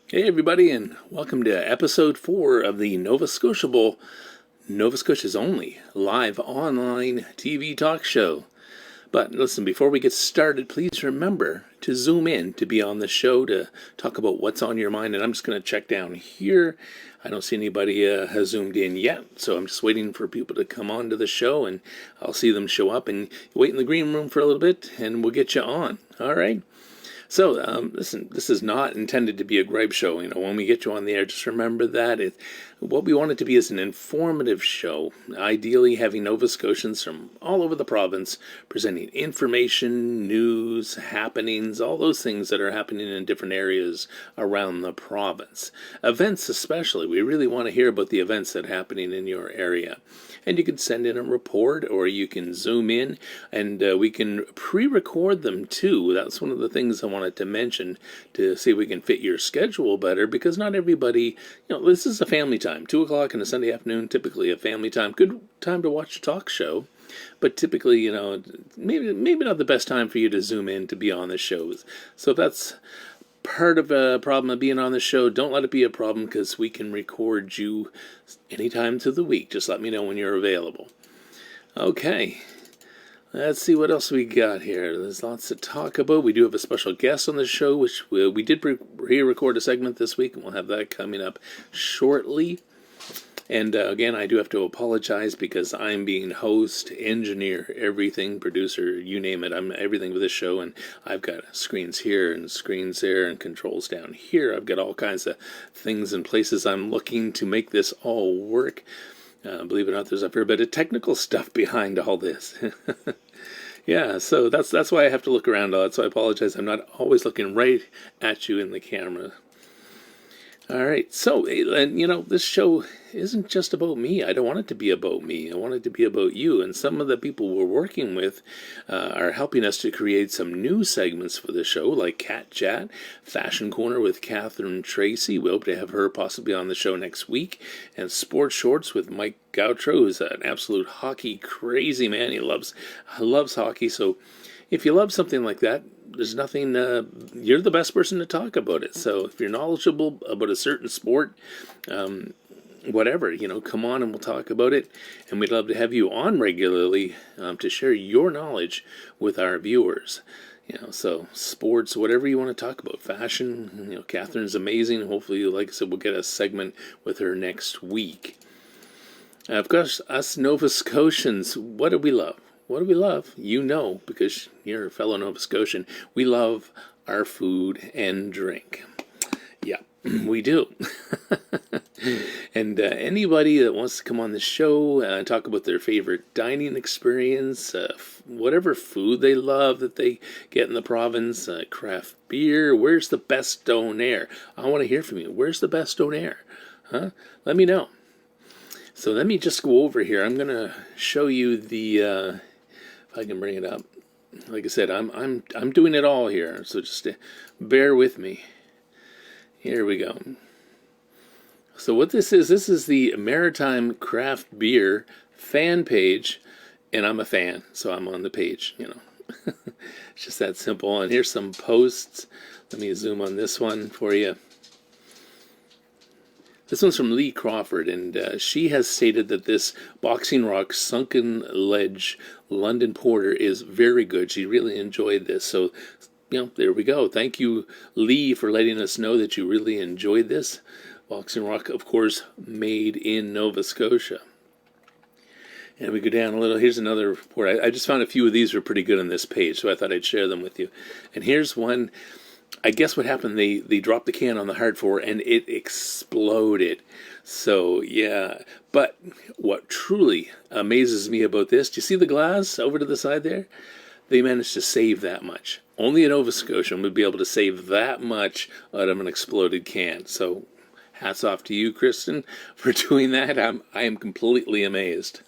Hey everybody, and welcome to episode 4 of the Nova Scotiable, Nova Scotia's only live online TV talk show. But listen, before we get started, please remember to zoom in to be on the show to talk about what's on your mind. And I'm just going to check down here. I don't see anybody has zoomed in yet, so I'm just waiting for people to come on to the show, and I'll see them show up. And wait in the green room for a little bit, and we'll get you on. All right? So, listen, this is not intended to be a gripe show. When we get you on the air, just remember that what we want it to be is an informative show, ideally having Nova Scotians from all over the province presenting information, news, happenings, all those things that are happening in different areas around the province. Events especially. We really want to hear about the events that are happening in your area. And you can send in a report, or you can zoom in, and we can pre-record them too. That's one of the things I wanted to mention, to see if we can fit your schedule better, because not everybody, this is a family time. 2 o'clock on a Sunday afternoon, typically a family time. Good time to watch a talk show, but typically, maybe not the best time for you to zoom in to be on the shows. So that's part of a problem of being on the show. Don't let it be a problem, because we can record you anytime through the week. Just let me know when you're available. Okay, let's see what else we got here. There's lots to talk about. We do have a special guest on the show, which we did re-record a segment this week, and we'll have that coming up shortly. And again, I do have to apologize, because I'm being host, engineer, everything, producer, you name it. I'm everything with this show, and I've got screens here and screens there and controls down here. I've got all kinds of things and places I'm looking to make this all work. Believe it or not, there's a fair bit of technical stuff behind all this. Yeah, so that's why I have to look around a lot, so I apologize. I'm not always looking right at you in the camera. All right, so, and this show isn't just about me. I don't want it to be about me. I want it to be about you. And some of the people we're working with are helping us to create some new segments for the show, like Cat Chat, Fashion Corner with Catherine Tracy. We hope to have her possibly on the show next week. And Sports Shorts with Mike Gautreaux, who's an absolute hockey crazy man. He loves hockey. So if you love something like that, there's nothing, you're the best person to talk about it. So if you're knowledgeable about a certain sport, whatever, come on and we'll talk about it. And we'd love to have you on regularly to share your knowledge with our viewers. So sports, whatever you want to talk about, fashion, Catherine's amazing. Hopefully, like I said, we'll get a segment with her next week. Of course, us Nova Scotians, what do we love? What do we love? Because you're a fellow Nova Scotian. We love our food and drink. Yeah, we do. And anybody that wants to come on the show and talk about their favorite dining experience, whatever food they love that they get in the province, craft beer, where's the best donair? I want to hear from you. Where's the best donair? Huh? Let me know. So let me just go over here. I'm going to show you the... I can bring it up. Like I said, I'm doing it all here, so just bear with me. Here we go. So what this is the Maritime Craft Beer fan page, and I'm a fan, so I'm on the page. It's just that simple. And here's some posts. Let me zoom on this one for you. This one's from Lee Crawford, and she has stated that this Boxing Rock Sunken Ledge London Porter is very good. She really enjoyed this. So, there we go. Thank you, Lee, for letting us know that you really enjoyed this. Boxing Rock, of course, made in Nova Scotia. And we go down a little. Here's another report. I just found a few of these were pretty good on this page, so I thought I'd share them with you. And here's one. I guess what happened, they dropped the can on the hard floor and it exploded. So, yeah. But what truly amazes me about this, do you see the glass over to the side there? They managed to save that much. Only a Nova Scotian would be able to save that much out of an exploded can. So, hats off to you, Kristen, for doing that. I am completely amazed.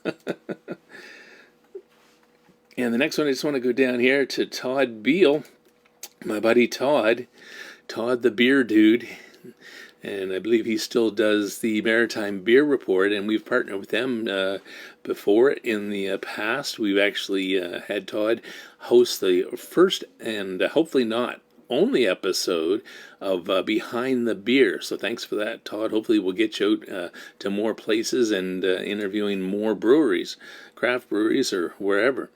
And the next one, I just want to go down here to Todd Beal. My buddy Todd the beer dude, and I believe he still does the Maritime Beer Report, and we've partnered with them before in the past. We've actually had Todd host the first and hopefully not only episode of Behind the Beer. So thanks for that, Todd. Hopefully we'll get you out to more places and interviewing more breweries, craft breweries or wherever.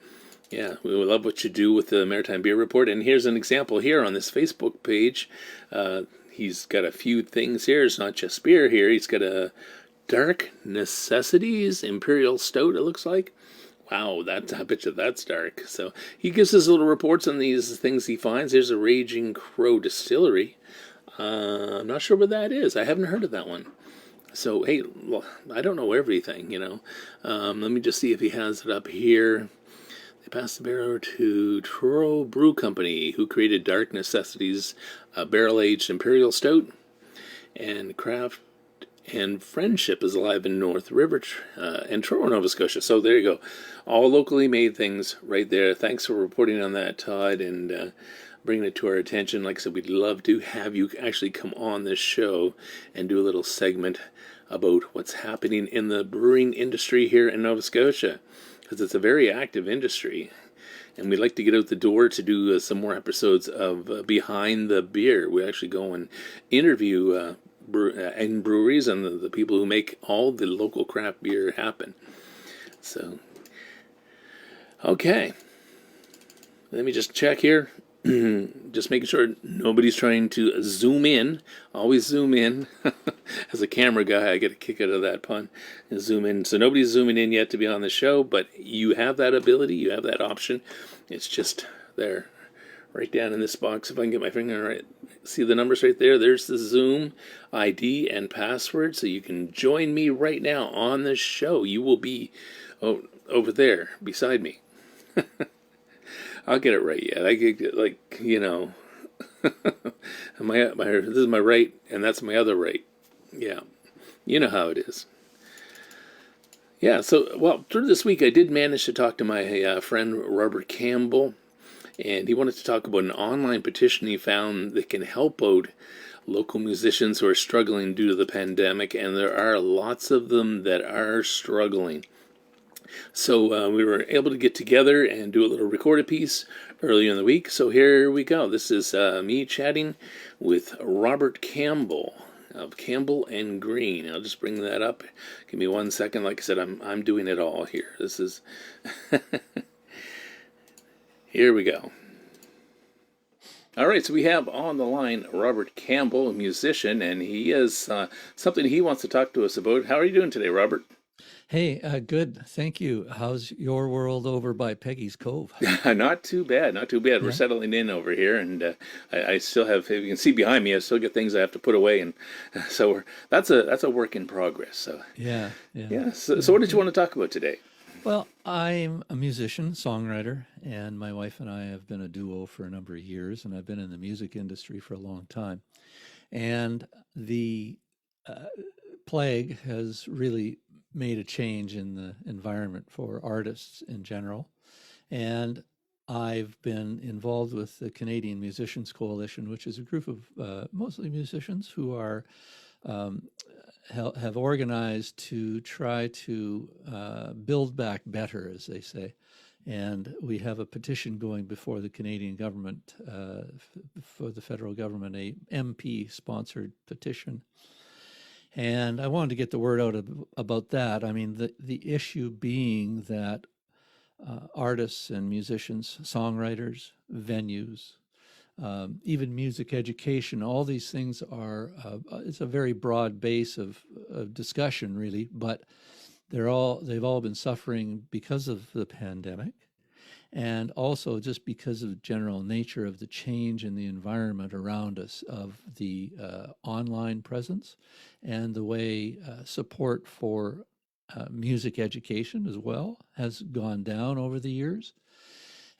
Yeah, we love what you do with the Maritime Beer Report. And here's an example here on this Facebook page. He's got a few things here. It's not just beer here. He's got a Dark Necessities Imperial Stout, it looks like. Wow, I bet you that's dark. So he gives us little reports on these things he finds. There's a Raging Crow Distillery. I'm not sure what that is. I haven't heard of that one. So, hey, well, I don't know everything, you know. Let me just see if he has it up here. They passed the barrel to Truro Brew Company, who created Dark Necessities, a barrel-aged Imperial Stout, and Craft and Friendship is alive in North River and Truro, Nova Scotia. So there you go. All locally made things right there. Thanks for reporting on that, Todd, and bringing it to our attention. Like I said, we'd love to have you actually come on this show and do a little segment about what's happening in the brewing industry here in Nova Scotia, because it's a very active industry. And we'd like to get out the door to do some more episodes of Behind the Beer. We actually go and interview and breweries and the people who make all the local craft beer happen. So, okay. Let me just check here. Just making sure nobody's trying to zoom in. Always zoom in. As a camera guy, I get a kick out of that pun. And zoom in. So nobody's zooming in yet to be on the show, but you have that ability. You have that option. It's just there. Right down in this box, if I can get my finger right. See the numbers right there? There's the Zoom ID and password, so you can join me right now on this show. You will be over there beside me. I'll get it right yet. I get, like, you know, this is my right, and that's my other right. Yeah, you know how it is. Yeah, so, well, through this week, I did manage to talk to my friend Robert Campbell, and he wanted to talk about an online petition he found that can help out local musicians who are struggling due to the pandemic, and there are lots of them that are struggling. So we were able to get together and do a little recorded piece earlier in the week. So here we go. This is me chatting with Robert Campbell of Campbell and Green. I'll just bring that up. Give me 1 second. Like I said, I'm doing it all here. This is... Here we go. All right, so we have on the line Robert Campbell, a musician, and he has something he wants to talk to us about. How are you doing today, Robert? Hey, good. Thank you. How's your world over by Peggy's Cove? Not too bad, not too bad. We're Yeah. settling in over here, and I still have, if you can see behind me, I still get things I have to put away, and so that's a work in progress. So Yeah, yeah, yeah. So, yeah, so what did you yeah. want to talk about today? Well, I'm a musician, songwriter, and my wife and I have been a duo for a number of years, and I've been in the music industry for a long time. And the uh, plague has really made a change in the environment for artists in general. And I've been involved with the Canadian Musicians Coalition, which is a group of mostly musicians who are um, have organized to try to build back better, as they say. And we have a petition going before the Canadian government, for the federal government, a MP-sponsored petition. And I wanted to get the word out about that. I mean, the issue being that artists and musicians, songwriters, venues, even music education, all these things are, it's a very broad base of discussion, really, but they've all been suffering because of the pandemic, and also just because of the general nature of the change in the environment around us, of the online presence, and the way support for music education as well has gone down over the years.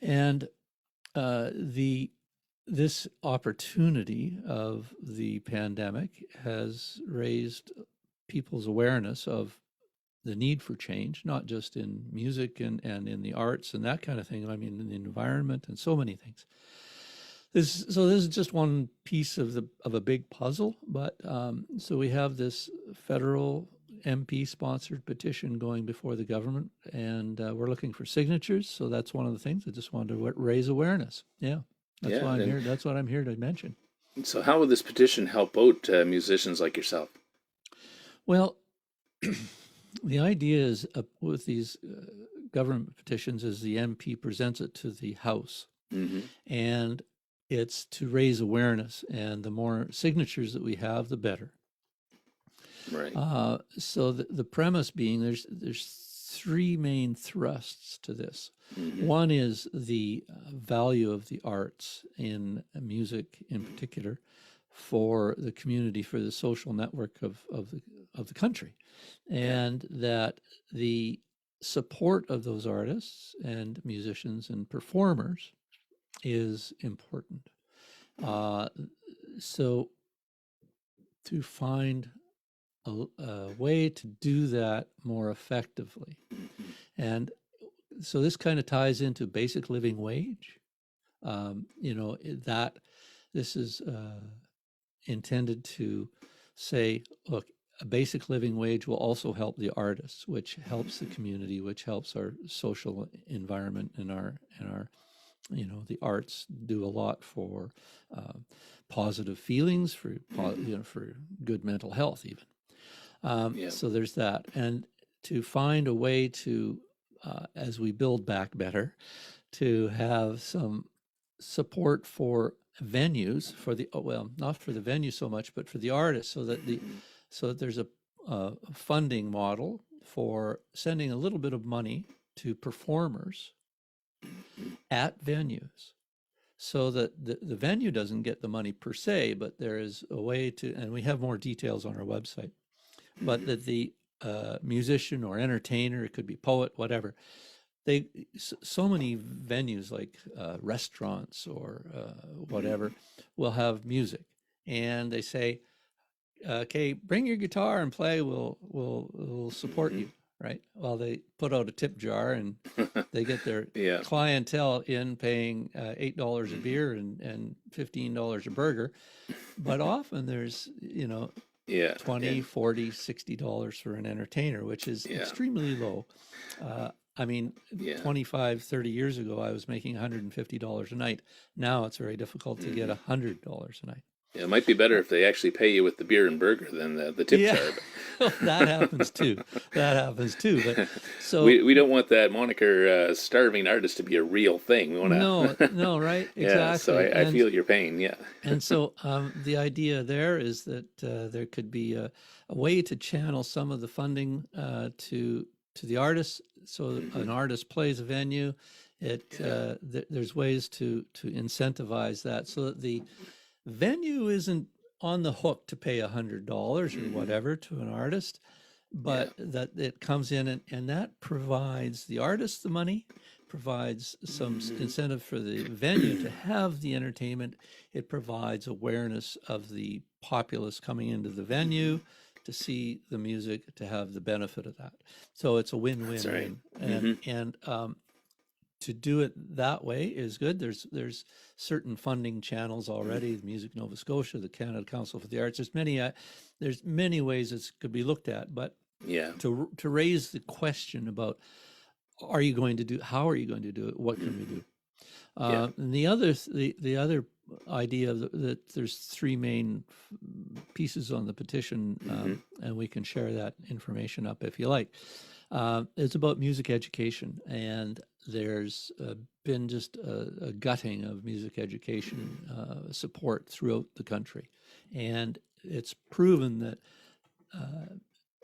And the this opportunity of the pandemic has raised people's awareness of the need for change, not just in music and in the arts and that kind of thing. I mean, in the environment and so many things. This is just one piece of a big puzzle. But so we have this federal MP sponsored petition going before the government, and we're looking for signatures. So that's one of the things. I just wanted to raise awareness. Yeah. That's Yeah. why I'm And here. That's what I'm here to mention. so, how will this petition help out musicians like yourself? Well, the idea is with these government petitions is the MP presents it to the House, Hmm. and it's to raise awareness. And the more signatures that we have, the better. Right. So the premise being there's three main thrusts to this. Hmm. One is the value of the arts in music in particular for the community, for the social network of the country, and that the support of those artists and musicians and performers is important. So to find a way to do that more effectively. And so this kind of ties into basic living wage. That this is intended to say, look, a basic living wage will also help the artists, which helps the community, which helps our social environment and our the arts do a lot for positive feelings, for for good mental health even. Yeah. So there's that. And to find a way to, as we build back better, to have some support for venues for the, well, not for the venue so much, but for the artists, so that there's a funding model for sending a little bit of money to performers at venues, so that the venue doesn't get the money per se, but there is a way to, and we have more details on our website, but that the musician or entertainer, it could be poet, whatever, so many venues like restaurants or whatever will have music, and they say, okay, bring your guitar and play, we'll support you, right? Well, they put out a tip jar and they get their Yeah. clientele in paying $8 a beer and $15 a burger, but often there's Yeah. 20, And 40, $60 for an entertainer, which is yeah. extremely low. I mean, Yeah. 25, 30 years ago, I was making $150 a night. Now it's very difficult to get $100 a night. Yeah, it might be better if they actually pay you with the beer and burger than the tip Yeah, jar. well, that happens too. That happens too. But so We don't want that moniker starving artist to be a real thing. We want no, to. no, right? Yeah. So Exactly. I feel your pain. Yeah. And so the idea there is that there could be a way to channel some of the funding to the artists. So an artist plays a venue. There's ways to incentivize that, so that the venue isn't on the hook to pay $100 or whatever to an artist, but that it comes in and that provides the artist the money, provides some incentive for the venue to have the entertainment. It provides awareness of the populace coming into the venue to see the music, to have the benefit of that. So it's a That's right. win-win. And to do it that way is good. There's certain funding channels already. The Music Nova Scotia, the Canada Council for the Arts. There's many ways it could be looked at. But Yeah. to raise the question about how are you going to do it? What can we do? Yeah. And the other idea that there's three main pieces on the petition, and we can share that information up if you like. It's about music education, and there's been just a gutting of music education support throughout the country, and it's proven that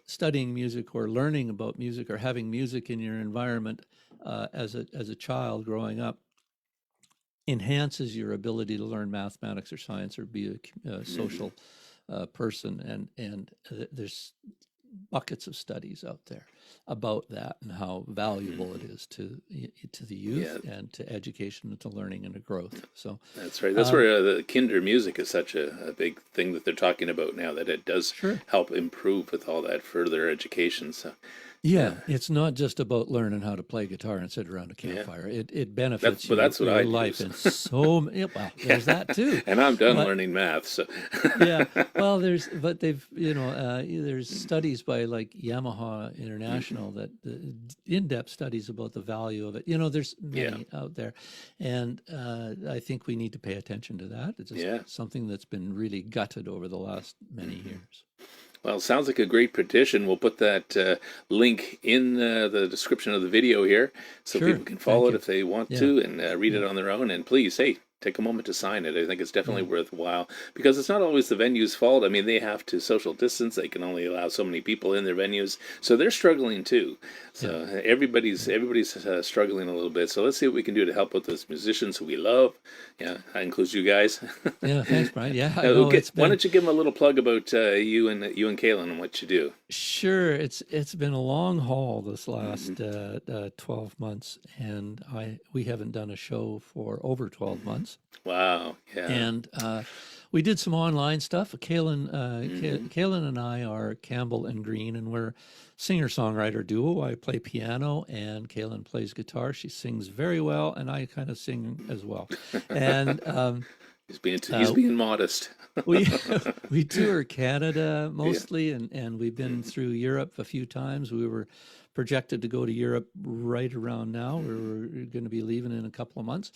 studying music or learning about music or having music in your environment as a child growing up enhances your ability to learn mathematics or science or be a social person, and there's buckets of studies out there about that and how valuable it is to the youth and to education and to learning and to growth. So that's right. That's where the kinder music is such a big thing that they're talking about now, that it does help improve with all that further education. So Yeah, it's not just about learning how to play guitar and sit around a Yeah, campfire. It benefits that's what your I'd life use. in yeah, well, there's that too. And I'm done But learning math, so yeah, well, but they've, there's studies by like Yamaha International that in-depth studies about the value of it. There's yeah, many out there, and I think we need to pay attention to that. It's just yeah. something that's been really gutted over the last many years. Well, it sounds like a great petition. We'll put that link in the description of the video here so Sure, people can follow thank it you. if they want Yeah, to and read it yeah, on their own. And please, hey, take a moment to sign it. I think it's definitely yeah, worthwhile because it's not always the venue's fault. I mean, they have to social distance. They can only allow so many people in their venues, so they're struggling too. yeah, So yeah. everybody's struggling a little bit. So let's see what we can do to help out those musicians who we love. Yeah, that includes you guys. Yeah, thanks, Brian. Yeah, I know Okay, it's why been don't you give them a little plug about you and Kaylin and what you do? sure. It's been a long haul this Hmm. last 12 months, and we haven't done a show for over 12 months. Wow. Yeah. And we did some online stuff. Hmm. Kaylin and I are Campbell and Green, and we're singer-songwriter duo. I play piano, and Kaylin plays guitar. She sings very well, and I kind of sing as well. And He's uh, being modest. we we tour Canada Yeah. mostly, and we've been Hmm. through Europe a few times. We were projected to go to Europe right around now. We're going to be leaving in a couple of months.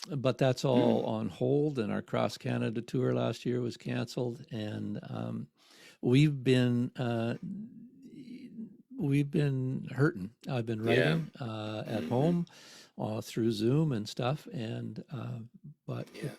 But that's all Hmm. on hold, and our cross Canada tour last year was canceled. And we've been uh, we've been hurting. I've been Yeah. writing at Hmm. home through Zoom and stuff, and but Yeah.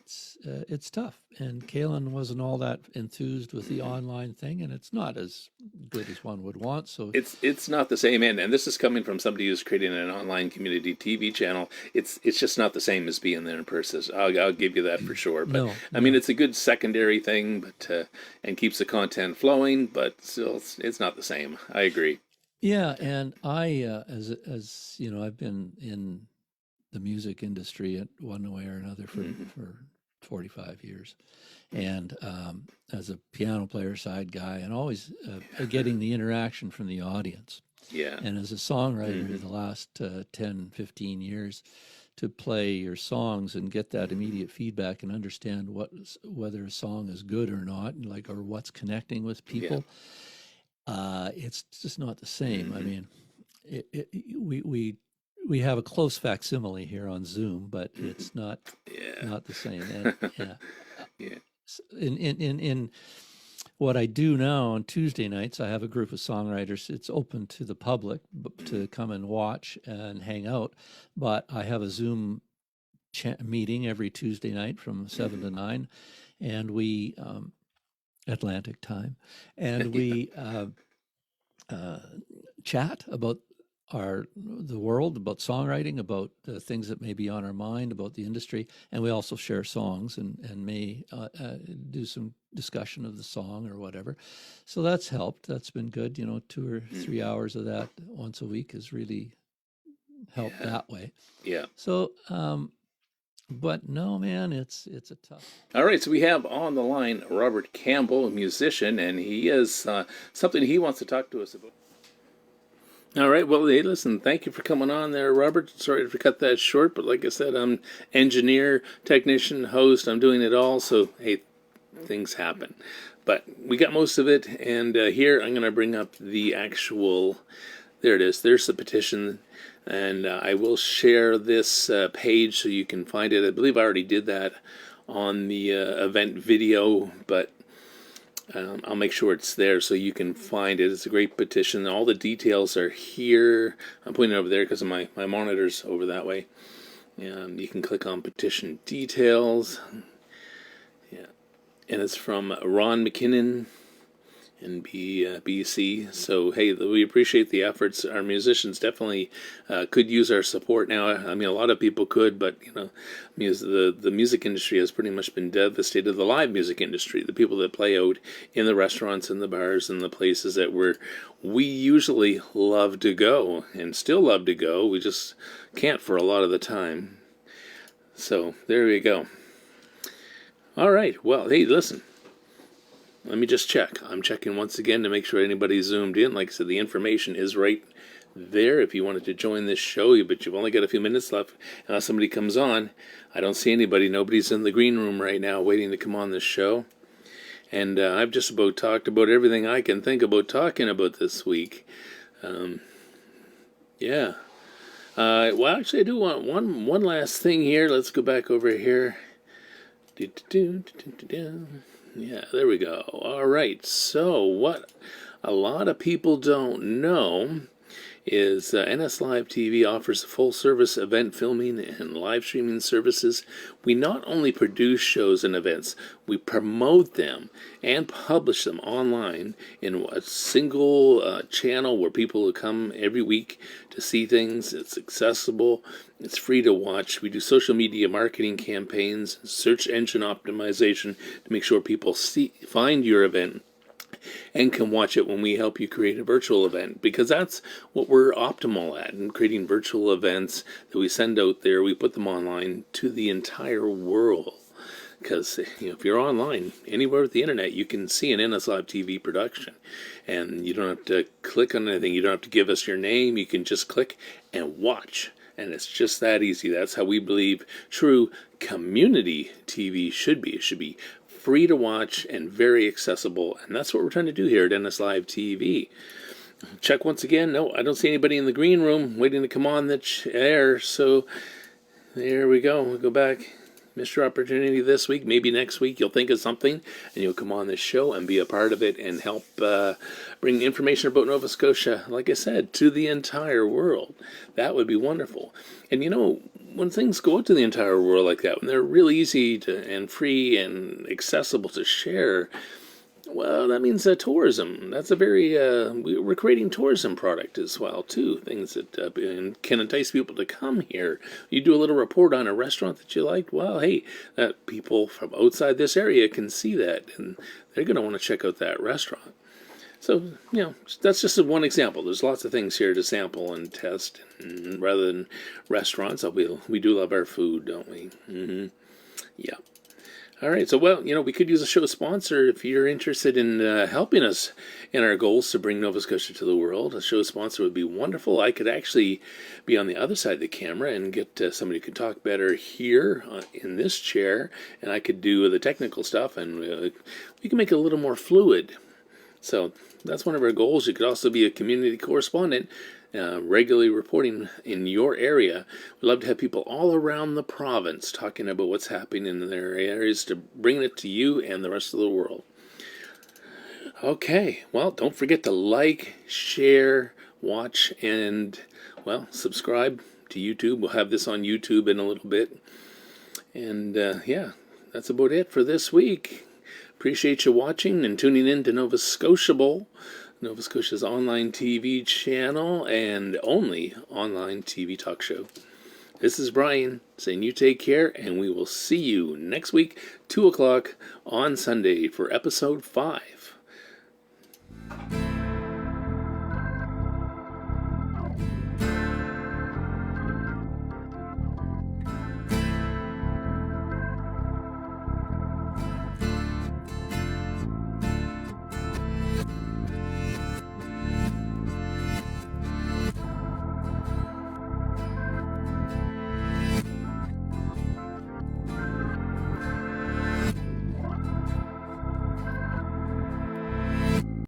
it's tough. And Kalen wasn't all that enthused with the Hmm. online thing, and it's not as good as one would want. So It's not the same, and this is coming from somebody who's creating an online community TV channel. It's just not the same as being there in person. I'll give you that for sure. But no, I mean, no. it's a good secondary thing, but and keeps the content flowing. But still, it's not the same. I agree. Yeah, and I, as you know, I've been in the music industry at one way or another Hmm. for 45 years, and as a piano player, side guy, and always getting the interaction from the audience. Yeah. And as a songwriter, Hmm. the last 10, 15 years, to play your songs and get that immediate feedback and understand whether a song is good or not, and like, or what's connecting with Yeah. people, it's just not the same. I Hmm. mean, it, it, we we we have a close facsimile here on Zoom, but Hmm. it's not Yeah. not the same. And yeah, Yeah. in what I do now on Tuesday nights, I have a group of songwriters. It's open to the public to come and watch and hang out, but I have a Zoom meeting every Tuesday night from 7 to 9, and we Atlantic time, and Yeah. we uh, chat about the world, about songwriting, about things that may be on our mind, about the industry, and we also share songs and may do some discussion of the song or whatever. So that's helped. That's been good. 2 or 3 hours of that once a week has really helped Yeah. that way. Yeah. So, but no, man, it's a tough. All right, so we have on the line Robert Campbell, a musician, and he has something he wants to talk to us about. All right, well, hey, listen, thank you for coming on there, Robert. Sorry to cut that short, but like I said, I'm engineer, technician, host. I'm doing it all, so hey, things happen. But we got most of it, and here I'm going to bring up the actual. There it is. There's the petition, and I will share this page so you can find it. I believe I already did that on the event video, but I'll make sure it's there so you can find it. It's a great petition. All the details are here. I'm putting it over there because my monitor's over that way. And you can click on petition details. Yeah. And it's from Ron McKinnon in BC. So, hey, we appreciate the efforts. Our musicians definitely could use our support now. I mean, a lot of people could, but, the music industry has pretty much been devastated. The live music industry, the people that play out in the restaurants and the bars and the places that we usually love to go and still love to go. We just can't for a lot of the time. So, there we go. All right. Well, hey, listen. let me just check. I'm checking once again to make sure anybody's zoomed in. Like I said, the information is right there if you wanted to join this show, but you've only got a few minutes left unless somebody comes on. I don't see anybody. Nobody's in the green room right now waiting to come on this show. And I've just about talked about everything I can think about talking about this week. Yeah. Well, actually, I do want one last thing here. Let's go back over here. Yeah, there we go. All right. So what a lot of people don't know is NS Live TV offers full-service event filming and live streaming services. We not only produce shows and events, we promote them and publish them online in a single channel where people will come every week to see things. It's accessible. It's free to watch. We do social media marketing campaigns, search engine optimization to make sure people find your event and can watch it when we help you create a virtual event, because that's what we're optimal at, in creating virtual events that we send out there. We put them online to the entire world, because if you're online anywhere with the internet, you can see an NS Live TV production, and you don't have to click on anything. You don't have to give us your name. You can just click and watch, and it's just that easy. That's how we believe true community TV should be. It should be free to watch and very accessible, and that's what we're trying to do here at NS Live TV. Check once again. No, I don't see anybody in the green room waiting to come on the chair, so there we go. We'll go back. Missed your opportunity this week. Maybe next week you'll think of something and you'll come on this show and be a part of it and help bring information about Nova Scotia, like I said, to the entire world. That would be wonderful. And when things go out to the entire world like that, when they're really easy and free and accessible to share, well, that means tourism. That's a very, we're creating tourism product as well, too. Things that can entice people to come here. You do a little report on a restaurant that you liked, well, hey, that people from outside this area can see that, and they're going to want to check out that restaurant. So, that's just one example. There's lots of things here to sample and test, and rather than restaurants, we do love our food, don't we? Mm-hmm. Yeah. All right, so, we could use a show sponsor if you're interested in helping us in our goals to bring Nova Scotia to the world. A show sponsor would be wonderful. I could actually be on the other side of the camera and get somebody who could talk better here in this chair, and I could do the technical stuff, and we can make it a little more fluid. So that's one of our goals. You could also be a community correspondent, regularly reporting in your area. We'd love to have people all around the province talking about what's happening in their areas to bring it to you and the rest of the world. Okay, well, don't forget to like, share, watch, and, subscribe to YouTube. We'll have this on YouTube in a little bit. And, that's about it for this week. Appreciate you watching and tuning in to Nova Scotiable, Nova Scotia's online TV channel and only online TV talk show. This is Brian saying you take care, and we will see you next week, 2 o'clock on Sunday for episode 5.